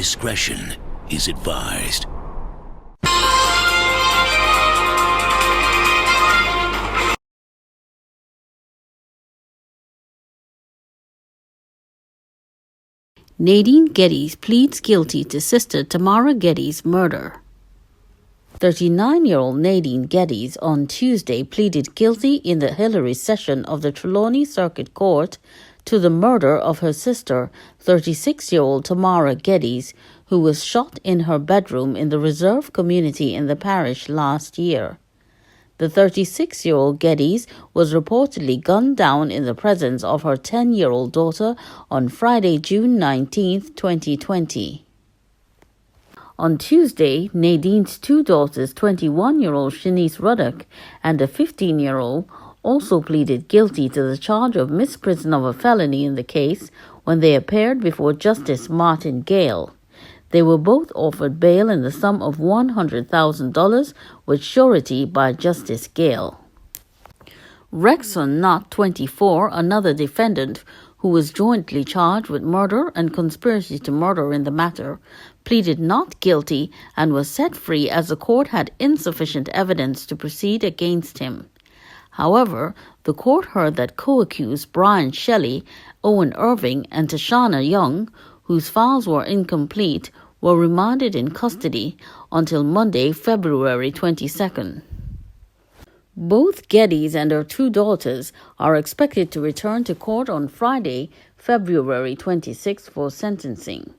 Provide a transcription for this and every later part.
Discretion is advised. Nadine Geddes pleads guilty to sister Tamara Geddes' murder. 39-year-old Nadine Geddes on Tuesday pleaded guilty in the Hillary session of the Trelawney Circuit Court to the murder of her sister, 36-year-old Tamara Geddes, who was shot in her bedroom in the reserve community in the parish last year. The 36-year-old Geddes was reportedly gunned down in the presence of her 10-year-old daughter on Friday, June 19, 2020. On Tuesday, Nadine's two daughters, 21-year-old Shanice Ruddock and a 15-year-old, also pleaded guilty to the charge of misprision of a felony in the case when they appeared before Justice Martin Gale. They were both offered bail in the sum of $100,000 with surety by Justice Gale. Rexon Knott, 24, another defendant who was jointly charged with murder and conspiracy to murder in the matter, pleaded not guilty and was set free as the court had insufficient evidence to proceed against him. However, the court heard that co-accused Brian Shelley, Owen Irving, and Tashana Young, whose files were incomplete, were remanded in custody until Monday, February 22nd. Both Geddes and her two daughters are expected to return to court on Friday, February 26th for sentencing.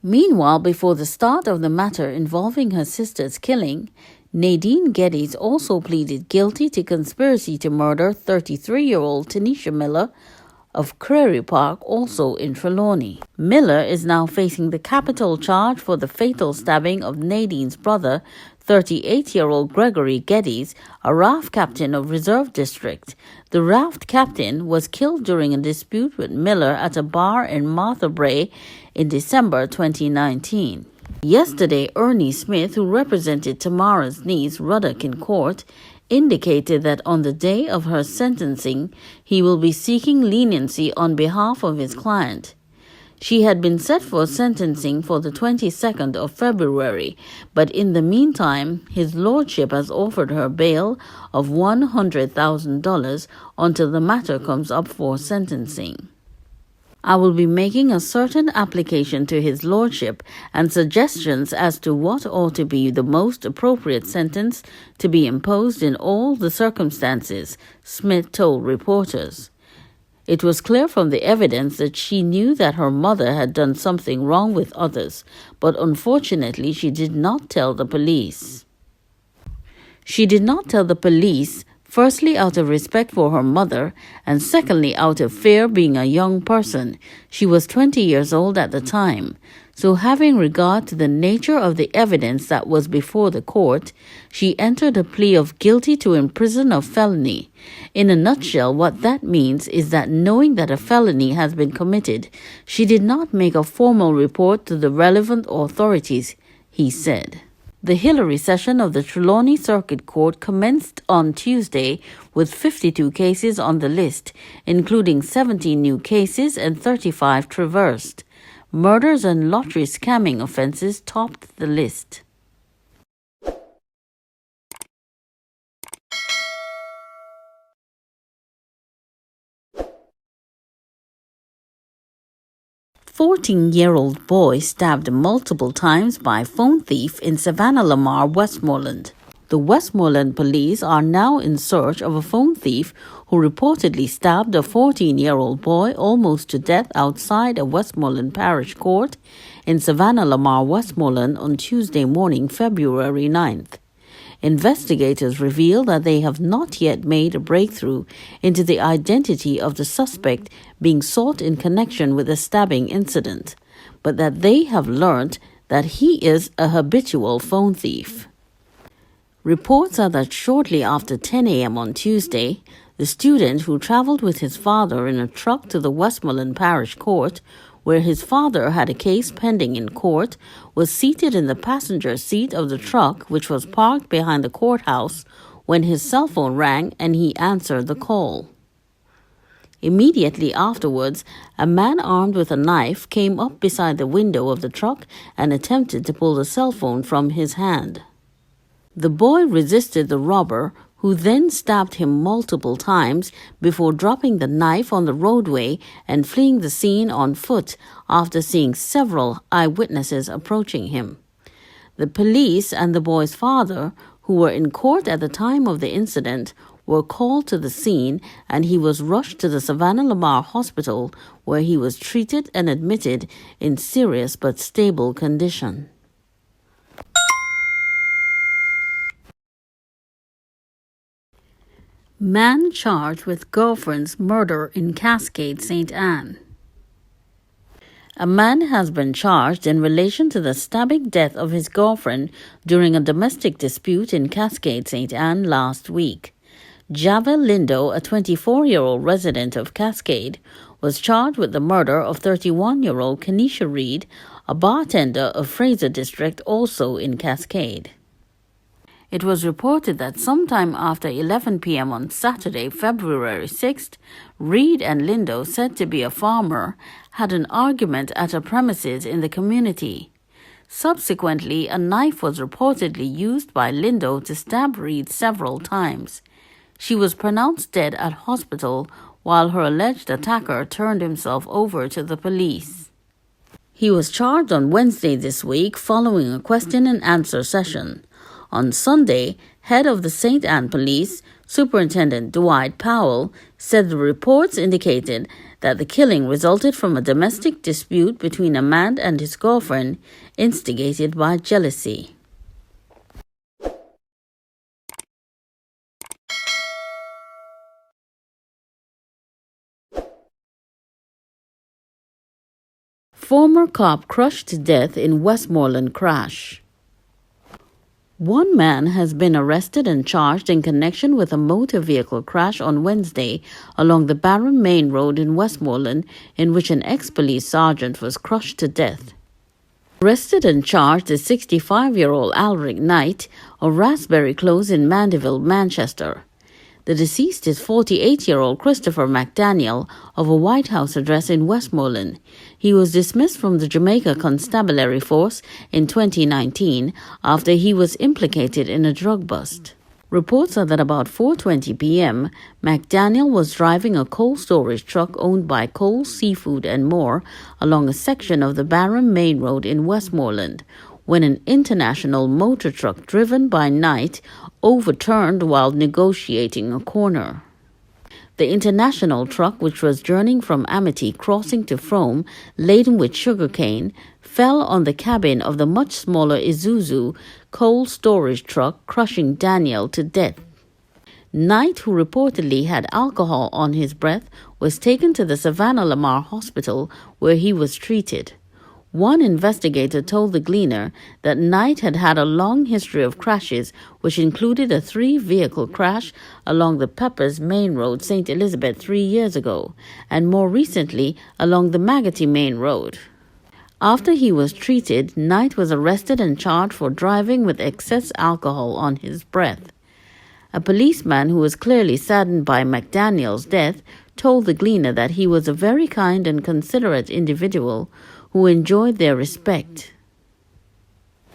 Meanwhile, before the start of the matter involving her sister's killing, Nadine Geddes also pleaded guilty to conspiracy to murder 33-year-old Tanisha Miller of Prairie Park, also in Trelawney. Miller is now facing the capital charge for the fatal stabbing of Nadine's brother, 38-year-old Gregory Geddes, a raft captain of Reserve District. The raft captain was killed during a dispute with Miller at a bar in Martha Brae in December 2019. Yesterday, Ernie Smith, who represented Tamara's niece Ruddock in court, indicated that on the day of her sentencing, he will be seeking leniency on behalf of his client. She had been set for sentencing for the 22nd of February, but in the meantime, his lordship has offered her bail of $100,000 until the matter comes up for sentencing. I will be making a certain application to his lordship and suggestions as to what ought to be the most appropriate sentence to be imposed in all the circumstances, Smith told reporters. It was clear from the evidence that she knew that her mother had done something wrong with others, but unfortunately she did not tell the police. She did not tell the police, firstly out of respect for her mother, and secondly out of fear being a young person. She was 20 years old at the time. So having regard to the nature of the evidence that was before the court, she entered a plea of guilty to imprison of felony. In a nutshell, what that means is that knowing that a felony has been committed, she did not make a formal report to the relevant authorities, he said. The Hillary session of the Trelawney Circuit Court commenced on Tuesday with 52 cases on the list, including 17 new cases and 35 traversed. Murders and lottery scamming offenses topped the list. A 14-year-old boy stabbed multiple times by phone thief in Savannah Lamar, Westmoreland. The Westmoreland police are now in search of a phone thief who reportedly stabbed a 14-year-old boy almost to death outside a Westmoreland Parish Court in Savannah Lamar, Westmoreland on Tuesday morning, February 9th. Investigators reveal that they have not yet made a breakthrough into the identity of the suspect being sought in connection with the stabbing incident, but that they have learned that he is a habitual phone thief. Reports are that shortly after 10 a.m. on Tuesday, the student who traveled with his father in a truck to the Westmoreland Parish Court, where his father had a case pending in court, was seated in the passenger seat of the truck, which was parked behind the courthouse, when his cell phone rang and he answered the call. Immediately afterwards, a man armed with a knife came up beside the window of the truck and attempted to pull the cell phone from his hand. The boy resisted the robber, who then stabbed him multiple times before dropping the knife on the roadway and fleeing the scene on foot after seeing several eyewitnesses approaching him. The police and the boy's father, who were in court at the time of the incident, were called to the scene, and he was rushed to the Savannah-Lamar Hospital, where he was treated and admitted in serious but stable condition. Man charged with girlfriend's murder in Cascade, St. Anne. A man has been charged in relation to the stabbing death of his girlfriend during a domestic dispute in Cascade, St. Anne last week. Javel Lindo, a 24-year-old resident of Cascade, was charged with the murder of 31-year-old Kenesha Reed, a bartender of Fraser District, also in Cascade. It was reported that sometime after 11 p.m. on Saturday, February 6th, Reed and Lindo, said to be a farmer, had an argument at a premises in the community. Subsequently, a knife was reportedly used by Lindo to stab Reed several times. She was pronounced dead at hospital while her alleged attacker turned himself over to the police. He was charged on Wednesday this week following a question and answer session. On Sunday, head of the St. Anne Police, Superintendent Dwight Powell, said the reports indicated that the killing resulted from a domestic dispute between a man and his girlfriend, instigated by jealousy. Former cop crushed to death in Westmoreland crash. One man has been arrested and charged in connection with a motor vehicle crash on Wednesday along the Barham Main Road in Westmoreland, in which an ex-police sergeant was crushed to death. Arrested and charged is 65-year-old Alric Knight of Raspberry Close in Mandeville, Manchester. The deceased is 48-year-old Christopher McDaniel of a White House address in Westmoreland. He was dismissed from the Jamaica Constabulary Force in 2019 after he was implicated in a drug bust. Reports are that about 4:20 p.m., McDaniel was driving a cold storage truck owned by Cole Seafood and More along a section of the Barham Main Road in Westmoreland when an international motor truck driven by Knight overturned while negotiating a corner. The international truck, which was journeying from Amity crossing to Frome, laden with sugarcane, fell on the cabin of the much smaller Isuzu cold storage truck, crushing Daniel to death. Knight, who reportedly had alcohol on his breath, was taken to the Savannah-Lamar Hospital, where he was treated. One investigator told the Gleaner that Knight had had a long history of crashes, which included a 3-vehicle crash along the Peppers Main Road, St. Elizabeth 3 years ago, and more recently along the Magotty Main Road. After he was treated, Knight was arrested and charged for driving with excess alcohol on his breath. A policeman who was clearly saddened by McDaniel's death told the Gleaner that he was a very kind and considerate individual who enjoyed their respect.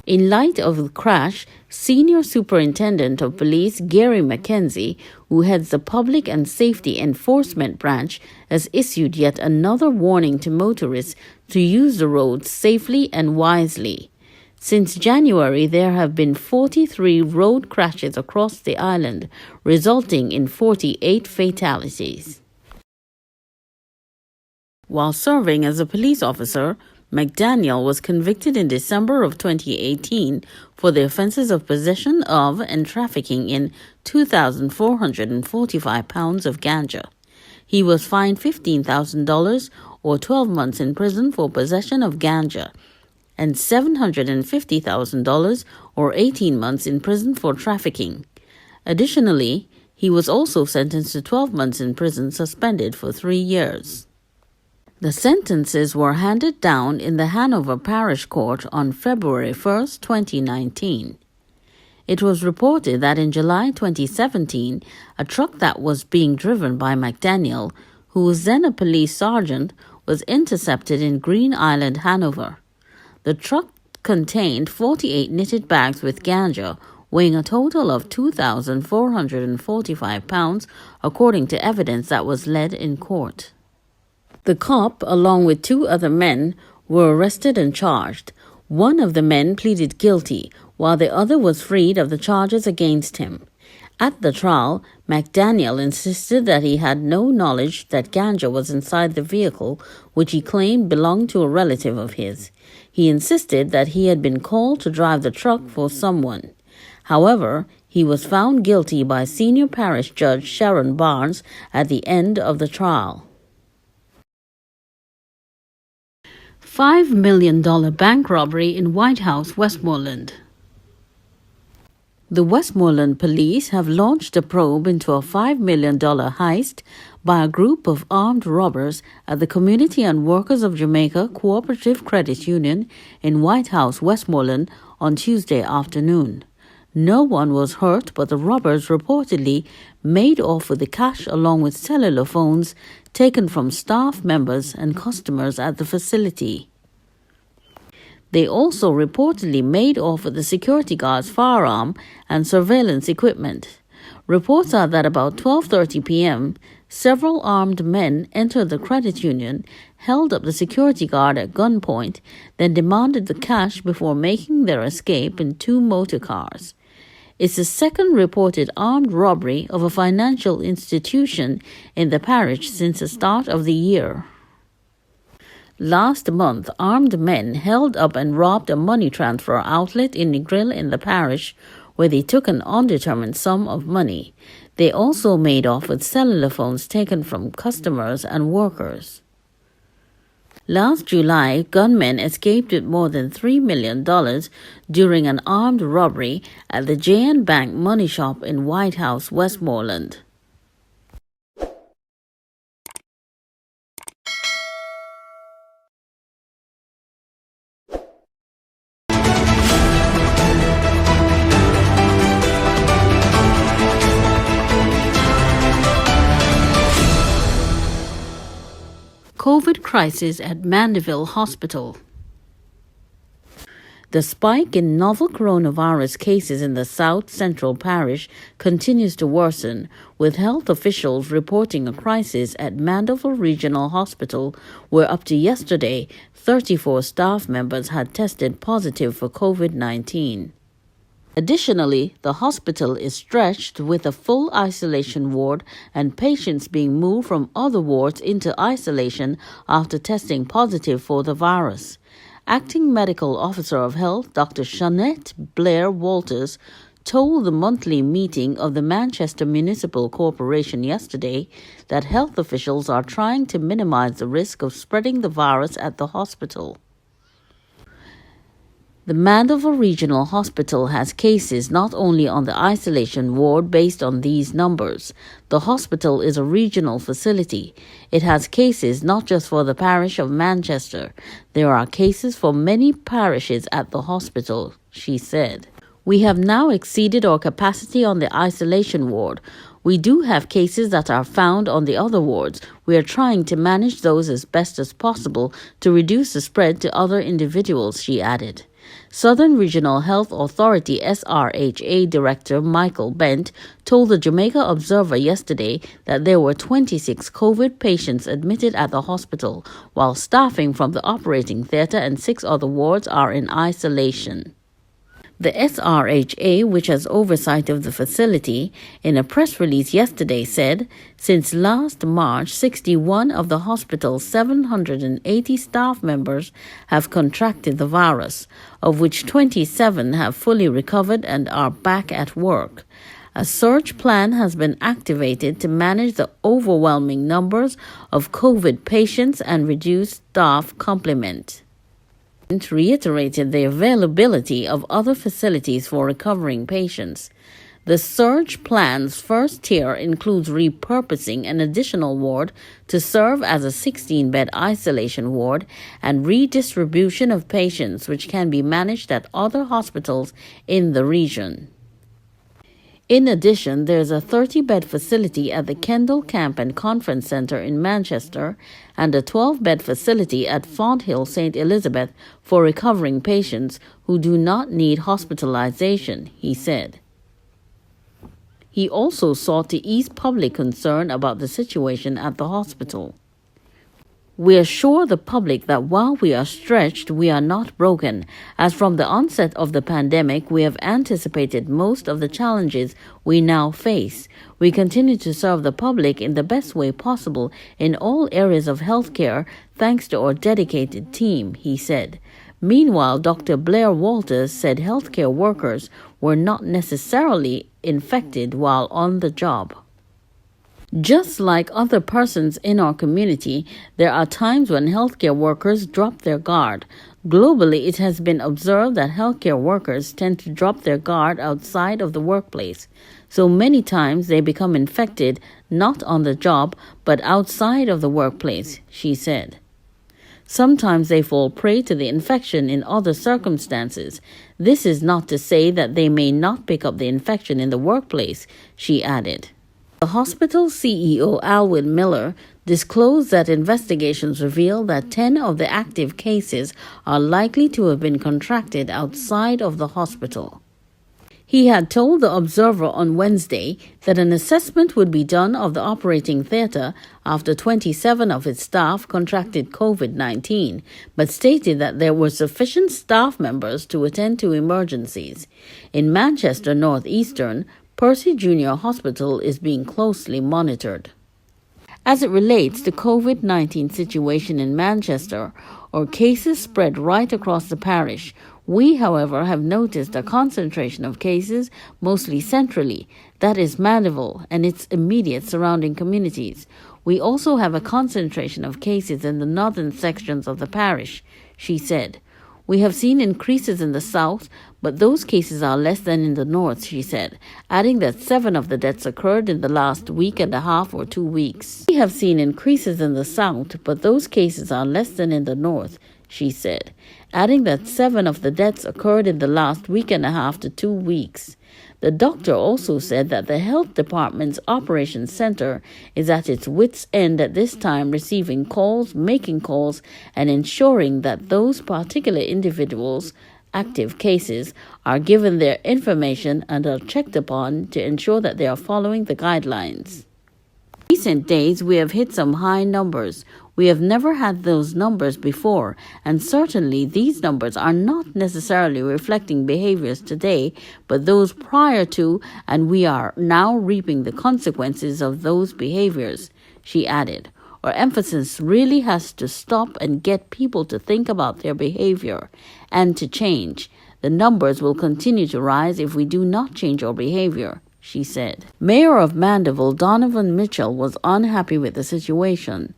In light of the crash, Senior Superintendent of Police Gary McKenzie, who heads the Public and Safety Enforcement Branch, has issued yet another warning to motorists to use the roads safely and wisely. Since January, there have been 43 road crashes across the island, resulting in 48 fatalities. While serving as a police officer, McDaniel was convicted in December of 2018 for the offenses of possession of and trafficking in 2,445 pounds of ganja. He was fined $15,000 or 12 months in prison for possession of ganja and $750,000 or 18 months in prison for trafficking. Additionally, he was also sentenced to 12 months in prison, suspended for 3 years. The sentences were handed down in the Hanover Parish Court on February 1, 2019. It was reported that in July 2017, a truck that was being driven by McDaniel, who was then a police sergeant, was intercepted in Green Island, Hanover. The truck contained 48 knitted bags with ganja, weighing a total of 2,445 pounds, according to evidence that was led in court. The cop, along with 2 other men, were arrested and charged. One of the men pleaded guilty, while the other was freed of the charges against him. At the trial, McDaniel insisted that he had no knowledge that ganja was inside the vehicle, which he claimed belonged to a relative of his. He insisted that he had been called to drive the truck for someone. However, he was found guilty by Senior Parish Judge Sharon Barnes at the end of the trial. $5 million bank robbery in White House, Westmoreland. The Westmoreland police have launched a probe into a $5 million heist by a group of armed robbers at the Community and Workers of Jamaica Cooperative Credit Union in White House, Westmoreland on Tuesday afternoon. No one was hurt, but the robbers reportedly made off with the cash along with cellular phones taken from staff members and customers at the facility. They also reportedly made off with the security guard's firearm and surveillance equipment. Reports are that about 12:30 p.m., several armed men entered the credit union, held up the security guard at gunpoint, then demanded the cash before making their escape in 2 motor cars. It's the second reported armed robbery of a financial institution in the parish since the start of the year. Last month, armed men held up and robbed a money transfer outlet in Negril in the parish, where they took an undetermined sum of money. They also made off with cellular phones taken from customers and workers. Last July, gunmen escaped with more than $3 million during an armed robbery at the J&B Bank money shop in White House, Westmoreland. COVID crisis at Mandeville Hospital. The spike in novel coronavirus cases in the South Central Parish continues to worsen, with health officials reporting a crisis at Mandeville Regional Hospital, where up to yesterday, 34 staff members had tested positive for COVID-19. Additionally, the hospital is stretched with a full isolation ward and patients being moved from other wards into isolation after testing positive for the virus. Acting Medical Officer of Health, Dr. Shanette Blair Walters, told the monthly meeting of the Manchester Municipal Corporation yesterday that health officials are trying to minimize the risk of spreading the virus at the hospital. The Mandeville Regional Hospital has cases not only on the isolation ward based on these numbers. The hospital is a regional facility. It has cases not just for the parish of Manchester. There are cases for many parishes at the hospital, she said. We have now exceeded our capacity on the isolation ward. We do have cases that are found on the other wards. We are trying to manage those as best as possible to reduce the spread to other individuals, she added. Southern Regional Health Authority SRHA Director Michael Bent told the Jamaica Observer yesterday that there were 26 COVID patients admitted at the hospital, while staffing from the operating theatre and 6 other wards are in isolation. The SRHA, which has oversight of the facility, in a press release yesterday said, since last March, 61 of the hospital's 780 staff members have contracted the virus, of which 27 have fully recovered and are back at work. A surge plan has been activated to manage the overwhelming numbers of COVID patients and reduce staff complement. Reiterated the availability of other facilities for recovering patients. The surge plan's first tier includes repurposing an additional ward to serve as a 16-bed isolation ward and redistribution of patients which can be managed at other hospitals in the region. In addition, there's a 30-bed facility at the Kendall Camp and Conference Centre in Manchester and a 12-bed facility at Fonthill St. Elizabeth for recovering patients who do not need hospitalization, he said. He also sought to ease public concern about the situation at the hospital. We assure the public that while we are stretched, we are not broken, as from the onset of the pandemic, we have anticipated most of the challenges we now face. We continue to serve the public in the best way possible in all areas of healthcare, thanks to our dedicated team, he said. Meanwhile, Dr. Blair Walters said healthcare workers were not necessarily infected while on the job. Just like other persons in our community, there are times when healthcare workers drop their guard. Globally, it has been observed that healthcare workers tend to drop their guard outside of the workplace. So many times they become infected not on the job, but outside of the workplace, she said. Sometimes they fall prey to the infection in other circumstances. This is not to say that they may not pick up the infection in the workplace, she added. The hospital CEO, Alwyn Miller, disclosed that investigations reveal that 10 of the active cases are likely to have been contracted outside of the hospital. He had told the Observer on Wednesday that an assessment would be done of the operating theatre after 27 of its staff contracted COVID-19, but stated that there were sufficient staff members to attend to emergencies. In Manchester North Eastern, Percy Junior Hospital is being closely monitored. As it relates to COVID-19 situation in Manchester, our cases spread right across the parish. We, however, have noticed a concentration of cases mostly centrally, that is Mandeville and its immediate surrounding communities. We also have a concentration of cases in the northern sections of the parish, she said. We have seen increases in the south, but those cases are less than in the north, she said, adding that 7 of the deaths occurred in the last week and a half or 2 weeks. We have seen increases in the south, but those cases are less than in the north, she said, adding that 7 of the deaths occurred in the last week and a half to 2 weeks. The doctor also said that the health department's operations center is at its wit's end at this time, receiving calls, making calls, and ensuring that those particular individuals' active cases are given their information and are checked upon to ensure that they are following the guidelines. In recent days, we have hit some high numbers. We have never had those numbers before, and certainly these numbers are not necessarily reflecting behaviors today, but those prior to, and we are now reaping the consequences of those behaviors, she added. Our emphasis really has to stop and get people to think about their behavior and to change. The numbers will continue to rise if we do not change our behavior, she said. Mayor of Mandeville, Donovan Mitchell, was unhappy with the situation.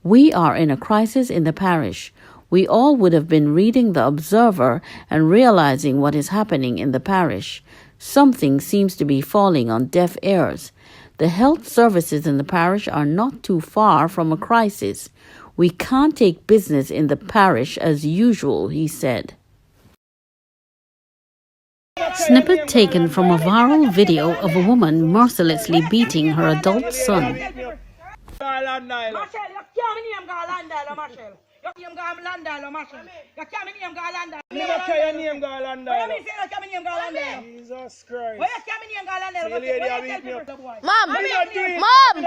We are in a crisis in the parish. We all would have been reading the Observer and realizing what is happening in the parish. Something seems to be falling on deaf ears. The health services in the parish are not too far from a crisis. We can't take business in the parish as usual, he said. Snippet taken from a viral video of a woman mercilessly beating her adult son. Jesus Christ. Mom!